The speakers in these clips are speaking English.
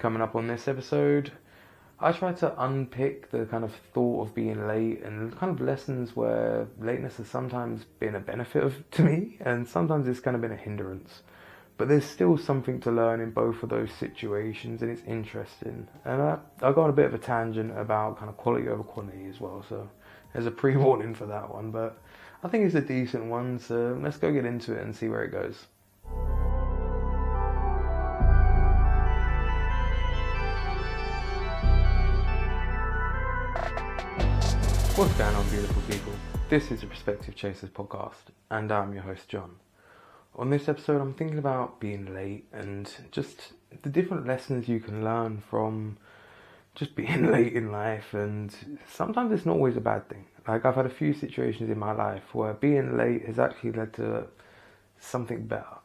coming up on this episode, I try to unpick the kind of thought of being late and kind of lessons where lateness has sometimes been a benefit to me and sometimes it's kind of been a hindrance. But there's still something to learn in both of those situations, and it's interesting. And I got on a bit of a tangent about kind of quality over quantity as well, so there's a pre-warning for that one. But I think it's a decent one, so let's go get into it and see where it goes. What's going on, beautiful people? This is the Perspective Chasers podcast, and I'm your host, John. On this episode, I'm thinking about being late and just the different lessons you can learn from just being late in life, and sometimes it's not always a bad thing. Like, I've had a few situations in my life where being late has actually led to something better.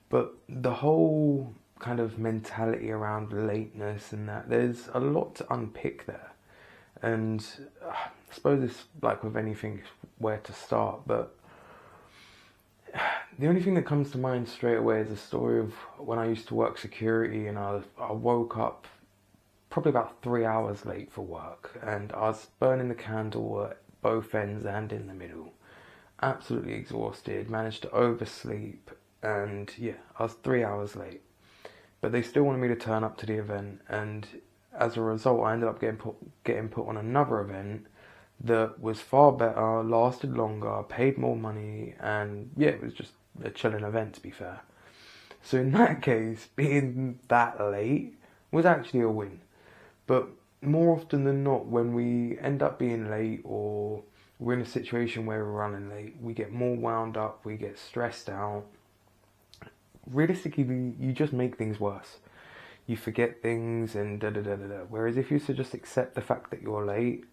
But the whole kind of mentality around lateness and that, there's a lot to unpick there. And I suppose it's like with anything, where to start, but the only thing that comes to mind straight away is a story of when I used to work security, and I woke up probably about 3 hours late for work, and I was burning the candle at both ends and in the middle. Absolutely exhausted, managed to oversleep, and yeah, I was 3 hours late. But they still wanted me to turn up to the event, and as a result, I ended up getting put on another event that was far better, lasted longer, paid more money, and yeah, it was just a chilling event, to be fair. So in that case, being that late was actually a win. But more often than not, when we end up being late or we're in a situation where we're running late, we get more wound up, we get stressed out. Realistically, you just make things worse. You forget things and da-da-da-da-da. Whereas if you used to just accept the fact that you're late,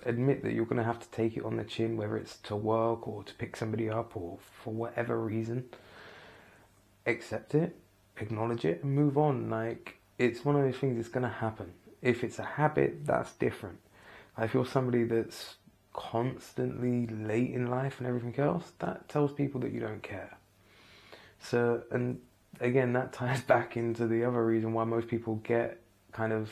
admit that you're going to have to take it on the chin, whether it's to work or to pick somebody up or for whatever reason, accept it, acknowledge it, and move on. Like, it's one of those things that's going to happen. If it's a habit, that's different. If you're somebody that's constantly late in life and everything else, that tells people that you don't care. So, and again, that ties back into the other reason why most people get kind of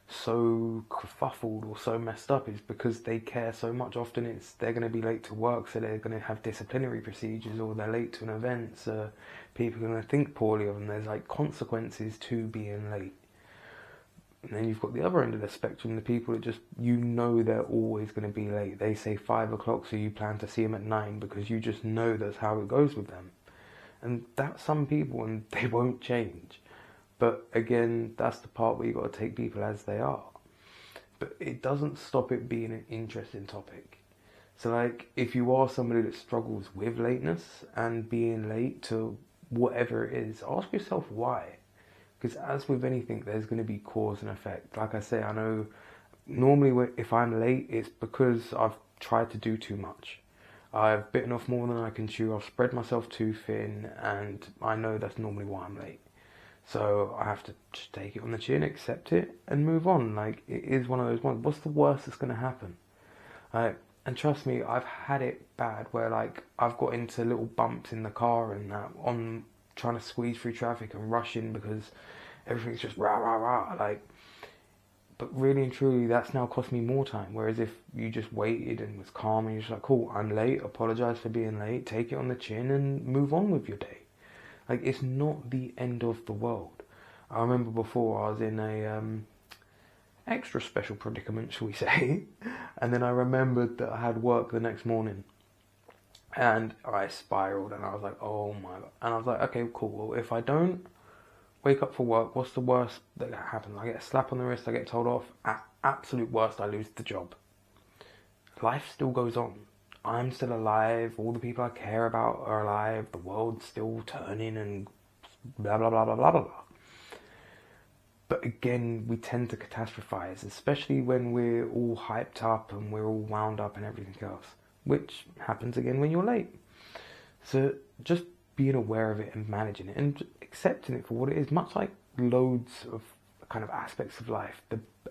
so kerfuffled or so messed up, is because they care so much. Often they're going to be late to work, so they're going to have disciplinary procedures, or they're late to an event, so people are going to think poorly of them. There's like consequences to being late. And then you've got the other end of the spectrum, the people that just, you know, they're always going to be late. They say 5 o'clock, so you plan to see them at 9 because you just know that's how it goes with them. And that's some people, and they won't change. But again, that's the part where you've got to take people as they are. But it doesn't stop it being an interesting topic. So like, if you are somebody that struggles with lateness and being late to whatever it is, ask yourself why. Because as with anything, there's going to be cause and effect. Like I say, I know normally if I'm late, it's because I've tried to do too much. I've bitten off more than I can chew, I've spread myself too thin, and I know that's normally why I'm late. So I have to just take it on the chin, accept it, and move on. Like, it is one of those ones. What's the worst that's going to happen? And trust me, I've had it bad where, like, I've got into little bumps in the car and that, on trying to squeeze through traffic and rush in because everything's just rah, rah, rah. Like, but really and truly, that's now cost me more time. Whereas if you just waited and was calm and you're just like, cool, I'm late, apologise for being late, take it on the chin and move on with your day. Like, it's not the end of the world. I remember before I was in a extra special predicament, shall we say, and then I remembered that I had work the next morning, and I spiraled, and I was like, oh my God. And I was like, okay, cool, well, if I don't wake up for work, what's the worst that happens? I get a slap on the wrist, I get told off. At absolute worst, I lose the job. Life still goes on. I'm still alive, all the people I care about are alive, the world's still turning and blah, blah, blah, blah, blah, blah, blah. But again, we tend to catastrophize, especially when we're all hyped up and we're all wound up and everything else, which happens again when you're late. So just being aware of it and managing it and accepting it for what it is, much like loads of kind of aspects of life,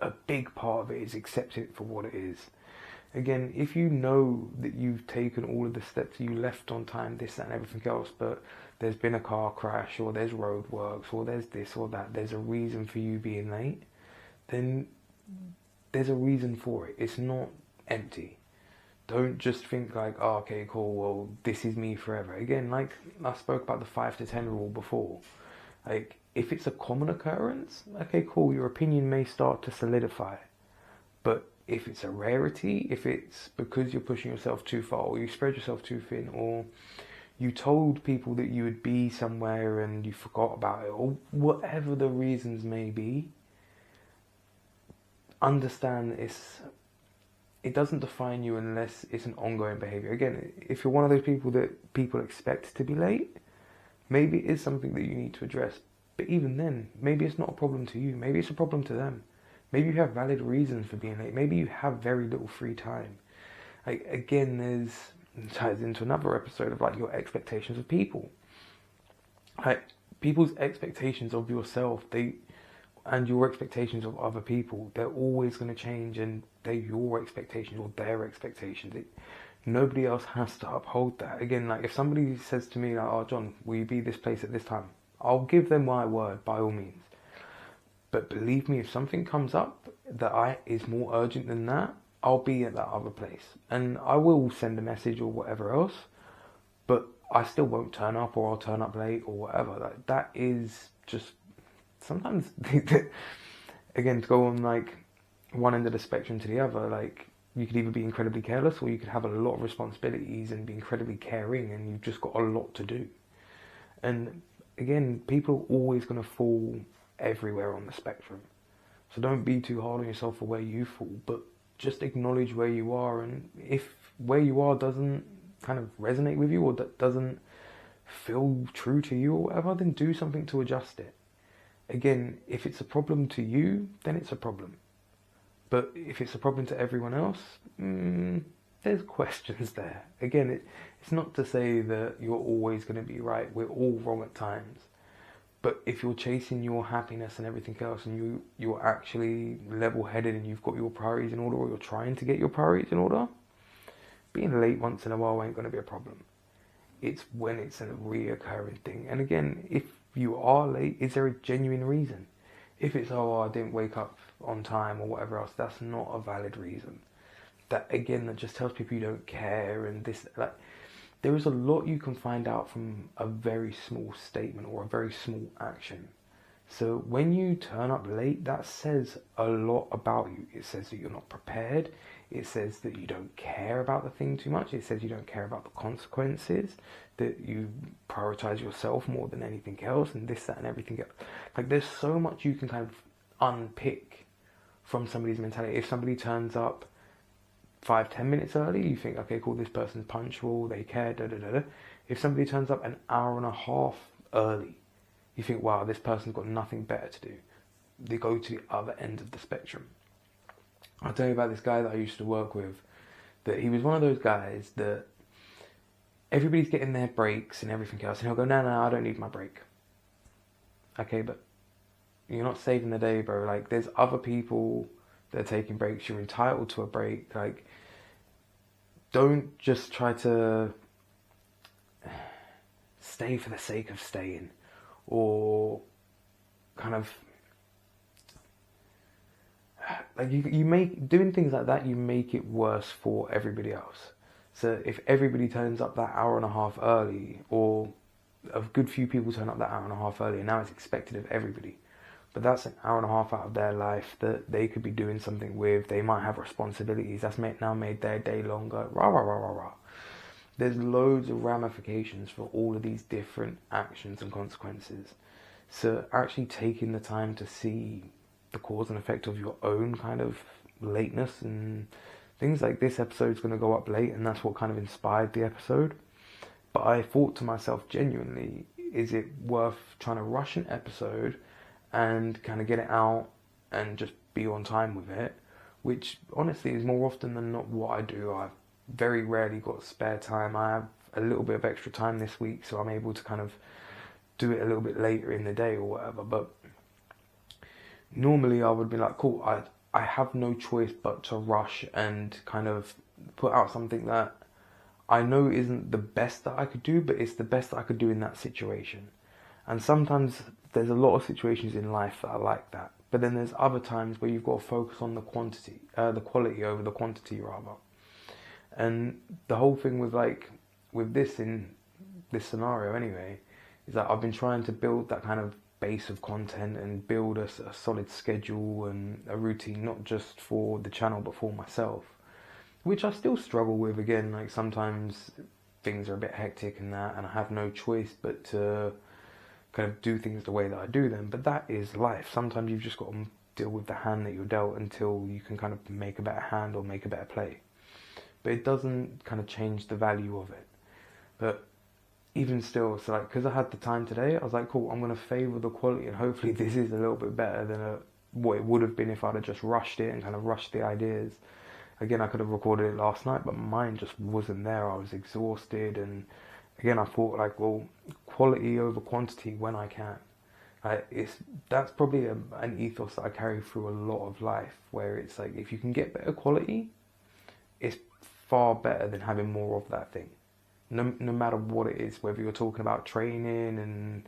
a big part of it is accepting it for what it is. Again, if you know that you've taken all of the steps, you left on time, this, that and everything else, but there's been a car crash, or there's roadworks, or there's this or that, there's a reason for you being late, then there's a reason for it. It's not empty. Don't just think like, oh, okay, cool, well, this is me forever. Again, like I spoke about the 5 to 10 rule before. Like, if it's a common occurrence, okay, cool, your opinion may start to solidify. But if it's a rarity, if it's because you're pushing yourself too far, or you spread yourself too thin, or you told people that you would be somewhere and you forgot about it, or whatever the reasons may be, understand it doesn't define you unless it's an ongoing behaviour. Again, if you're one of those people that people expect to be late, maybe it is something that you need to address. But even then, maybe it's not a problem to you. Maybe it's a problem to them. Maybe you have valid reasons for being late. Maybe you have very little free time. Like, again, it ties into another episode of like your expectations of people. Like, people's expectations of yourself, and your expectations of other people, they're always going to change, and they're your expectations or their expectations. Nobody else has to uphold that. Again, like if somebody says to me, like, oh, John, will you be this place at this time? I'll give them my word by all means. But believe me, if something comes up that is more urgent than that, I'll be at that other place. And I will send a message or whatever else, but I still won't turn up, or I'll turn up late or whatever. Like, that is just sometimes, again, to go on like one end of the spectrum to the other, like you could either be incredibly careless, or you could have a lot of responsibilities and be incredibly caring, and you've just got a lot to do. And again, people are always going to fall everywhere on the spectrum. So don't be too hard on yourself for where you fall, but just acknowledge where you are. And if where you are doesn't kind of resonate with you, or that doesn't feel true to you or whatever, then do something to adjust it. Again, if it's a problem to you, then it's a problem. But if it's a problem to everyone else, there's questions there. Again, it's not to say that you're always going to be right. We're all wrong at times. But if you're chasing your happiness and everything else, and you're actually level-headed and you've got your priorities in order, or you're trying to get your priorities in order, being late once in a while ain't going to be a problem. It's when it's a reoccurring thing. And again, if you are late, is there a genuine reason? If it's, oh, I didn't wake up on time or whatever else, that's not a valid reason. That just tells people you don't care. And this, like, there is a lot you can find out from a very small statement or a very small action. So when you turn up late, that says a lot about you. It says that you're not prepared. It says that you don't care about the thing too much. It says you don't care about the consequences, that you prioritize yourself more than anything else, and this, that, and everything else. Like, there's so much you can kind of unpick from somebody's mentality. If somebody turns up 5-10 minutes early, you think, okay, cool, this person's punctual, they care, da-da-da-da. If somebody turns up an hour and a half early, you think, wow, this person's got nothing better to do. They go to the other end of the spectrum. I'll tell you about this guy that I used to work with, that he was one of those guys that everybody's getting their breaks and everything else, and he'll go, no, I don't need my break. Okay, but you're not saving the day, bro. Like, there's other people that are taking breaks. You're entitled to a break. Like, don't just try to stay for the sake of staying, or kind of like you make doing things like that, you make it worse for everybody else. So if everybody turns up that hour and a half early, or a good few people turn up that hour and a half early, and now it's expected of everybody, but that's an hour and a half out of their life that they could be doing something with. They might have responsibilities that's now made their day longer. Rah rah rah rah rah. There's loads of ramifications for all of these different actions and consequences. So actually taking the time to see the cause and effect of your own kind of lateness, and things like this episode's going to go up late, and that's what kind of inspired the episode. But I thought to myself, genuinely, is it worth trying to rush an episode and kind of get it out and just be on time with it? Which honestly is more often than not what I do. I've very rarely got spare time. I have a little bit of extra time this week, so I'm able to kind of do it a little bit later in the day or whatever. But normally I would be like, cool, I have no choice but to rush and kind of put out something that I know it isn't the best that I could do, but it's the best that I could do in that situation. And sometimes there's a lot of situations in life that are like that. But then there's other times where you've got to focus on the quality over the quantity rather. And the whole thing with this in this scenario anyway, is that I've been trying to build that kind of base of content and build a solid schedule and a routine, not just for the channel, but for myself, which I still struggle with. Again, like sometimes things are a bit hectic and that, and I have no choice but to kind of do things the way that I do them. But that is life. Sometimes you've just got to deal with the hand that you're dealt until you can kind of make a better hand or make a better play. But it doesn't kind of change the value of it. But even still, so like, because I had the time today, I was like, cool, I'm going to favour the quality, and hopefully this is a little bit better than what it would have been if I'd have just rushed it and kind of rushed the ideas. Again, I could have recorded it last night, but mine just wasn't there. I was exhausted, and again, I thought like, well, quality over quantity when I can. That's probably an ethos that I carry through a lot of life, where it's like, if you can get better quality, it's far better than having more of that thing. No matter what it is, whether you're talking about training and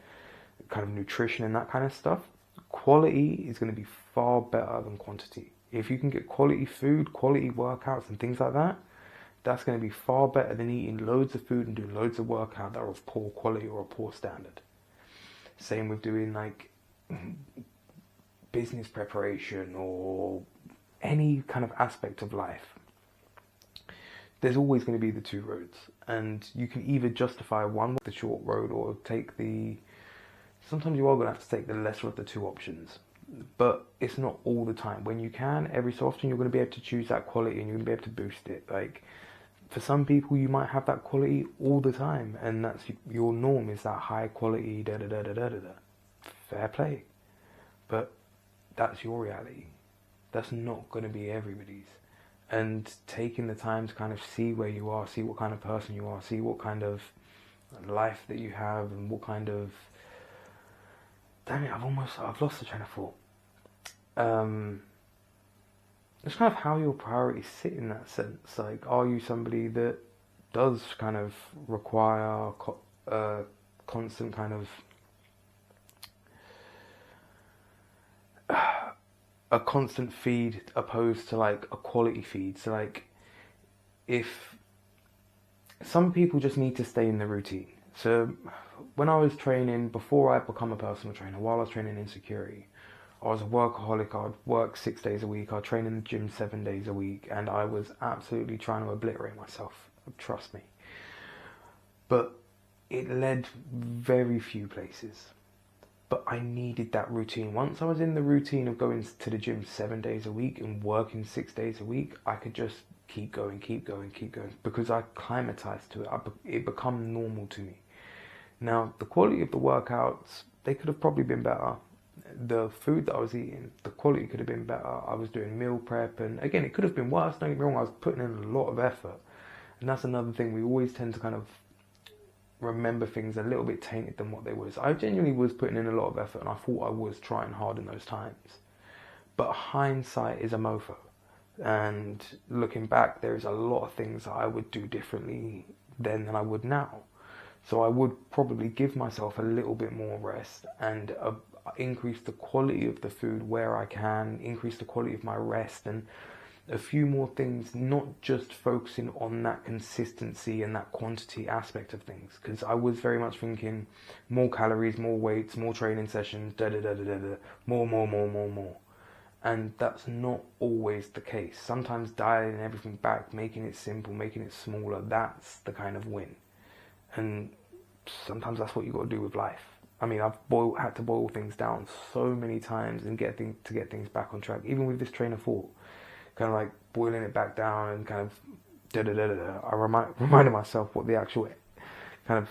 kind of nutrition and that kind of stuff, quality is going to be far better than quantity. If you can get quality food, quality workouts and things like that, that's going to be far better than eating loads of food and doing loads of workout that are of poor quality or a poor standard. Same with doing like business preparation or any kind of aspect of life. There's always going to be the two roads, and you can either justify one with the short road or sometimes you are going to have to take the lesser of the two options, but it's not all the time. When you can, every so often, you're going to be able to choose that quality and you're going to be able to boost it. Like, for some people, you might have that quality all the time, and that's your norm, is that high quality, fair play. But that's your reality. That's not going to be everybody's. And taking the time to kind of see where you are, see what kind of person you are, see what kind of life that you have, and what kind of... Damn it, I've lost the train of thought. It's kind of how your priorities sit in that sense. Like, are you somebody that does kind of require constant kind of... a constant feed opposed to like a quality feed? So like, if some people just need to stay in the routine. So when I was training, before I become a personal trainer, while I was training in security, I was a workaholic. I'd work 6 days a week. I'd train in the gym 7 days a week, and I was absolutely trying to obliterate myself. Trust me. But it led very few places. But I needed that routine. Once I was in the routine of going to the gym 7 days a week and working 6 days a week, I could just keep going, because I climatized to it. It become normal to me. Now, the quality of the workouts, they could have probably been better. The food that I was eating, the quality could have been better. I was doing meal prep, and again, it could have been worse. Don't get me wrong, I was putting in a lot of effort. And that's another thing. We always tend to kind of remember things a little bit tainted than what they was. I genuinely was putting in a lot of effort, and I thought I was trying hard in those times. But hindsight is a mofo. And looking back, there is a lot of things that I would do differently then than I would now. So I would probably give myself a little bit more rest and increase the quality of the food where I can, increase the quality of my rest, and a few more things, not just focusing on that consistency and that quantity aspect of things. Because I was very much thinking more calories, more weights, more training sessions, more. And that's not always the case. Sometimes dialing everything back, making it simple, making it smaller, that's the kind of win. And sometimes that's what you got to do with life. I mean, I've had to boil things down so many times and get things back on track. Even with this train of thought, kind of like boiling it back down and kind of I reminded myself what the actual kind of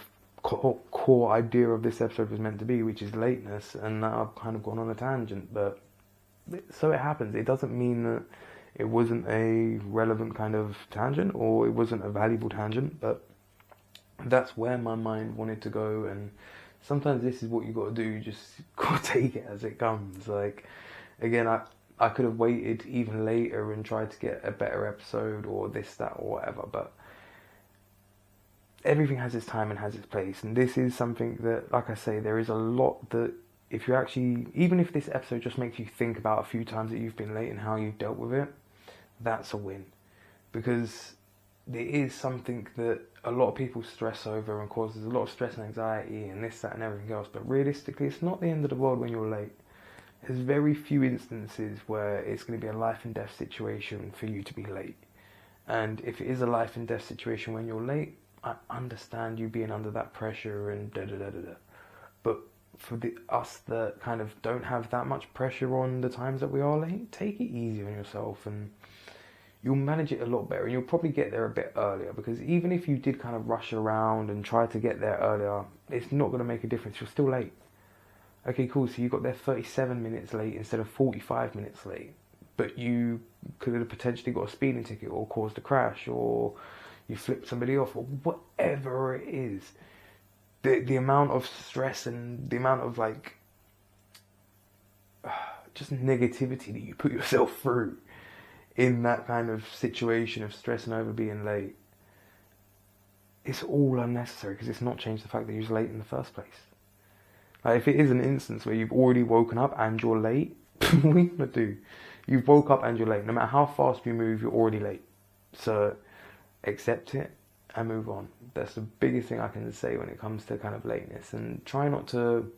core idea of this episode was meant to be, which is lateness, and now I've kind of gone on a tangent. But so it happens. It doesn't mean that it wasn't a relevant kind of tangent or it wasn't a valuable tangent, but that's where my mind wanted to go. And sometimes this is what you got to do. You just got to take it as it comes. Like, again, I could have waited even later and tried to get a better episode or this, that, or whatever, but everything has its time and has its place. And this is something that, like I say, there is a lot that if you actually, even if this episode just makes you think about a few times that you've been late and how you've dealt with it, that's a win. Because it is something that a lot of people stress over and causes a lot of stress and anxiety and this, that and everything else. But realistically, it's not the end of the world when you're late. There's very few instances where it's going to be a life and death situation for you to be late. And if it is a life and death situation when you're late, I understand you being under that pressure and da-da-da-da-da. But for us that kind of don't have that much pressure on the times that we are late, take it easy on yourself and you'll manage it a lot better. And you'll probably get there a bit earlier, because even if you did kind of rush around and try to get there earlier, it's not going to make a difference. You're still late. Okay, cool, so you got there 37 minutes late instead of 45 minutes late. But you could have potentially got a speeding ticket or caused a crash or you flipped somebody off or whatever it is. The amount of stress and the amount of just negativity that you put yourself through in that kind of situation of stress and over being late, it's all unnecessary because it's not changed the fact that you was late in the first place. Like, if it is an instance where you've already woken up and you're late, what are you going to do? You've woke up and you're late. No matter how fast you move, you're already late. So accept it and move on. That's the biggest thing I can say when it comes to kind of lateness. And try not to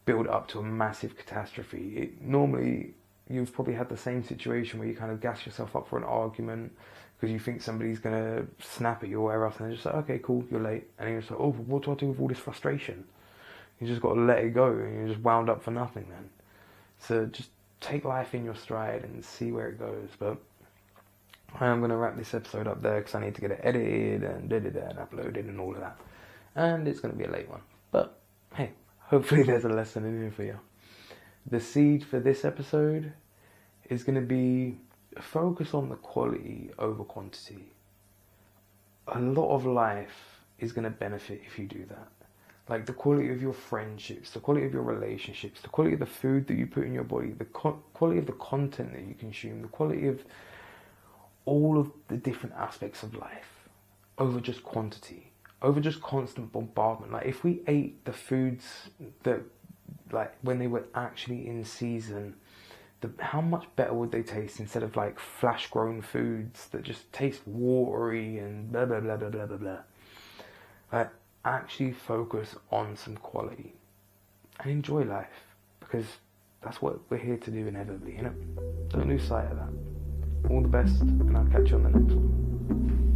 build up to a massive catastrophe. Normally, you've probably had the same situation where you kind of gas yourself up for an argument because you think somebody's going to snap at you or whatever else. And they're just like, okay, cool, you're late. And you're just like, oh, what do I do with all this frustration? You just got to let it go, and you're just wound up for nothing then. So just take life in your stride and see where it goes. But I am going to wrap this episode up there because I need to get it edited and and uploaded and all of that. And it's going to be a late one. But hey, hopefully there's a lesson in here for you. The seed for this episode is going to be focus on the quality over quantity. A lot of life is going to benefit if you do that. Like the quality of your friendships, the quality of your relationships, the quality of the food that you put in your body, the quality of the content that you consume, the quality of all of the different aspects of life over just quantity, over just constant bombardment. Like if we ate the foods that, like when they were actually in season, how much better would they taste instead of like flash grown foods that just taste watery and blah blah blah blah blah blah blah. Actually focus on some quality and enjoy life, because that's what we're here to do inevitably, you know. Don't lose sight of that. All the best, and I'll catch you on the next one.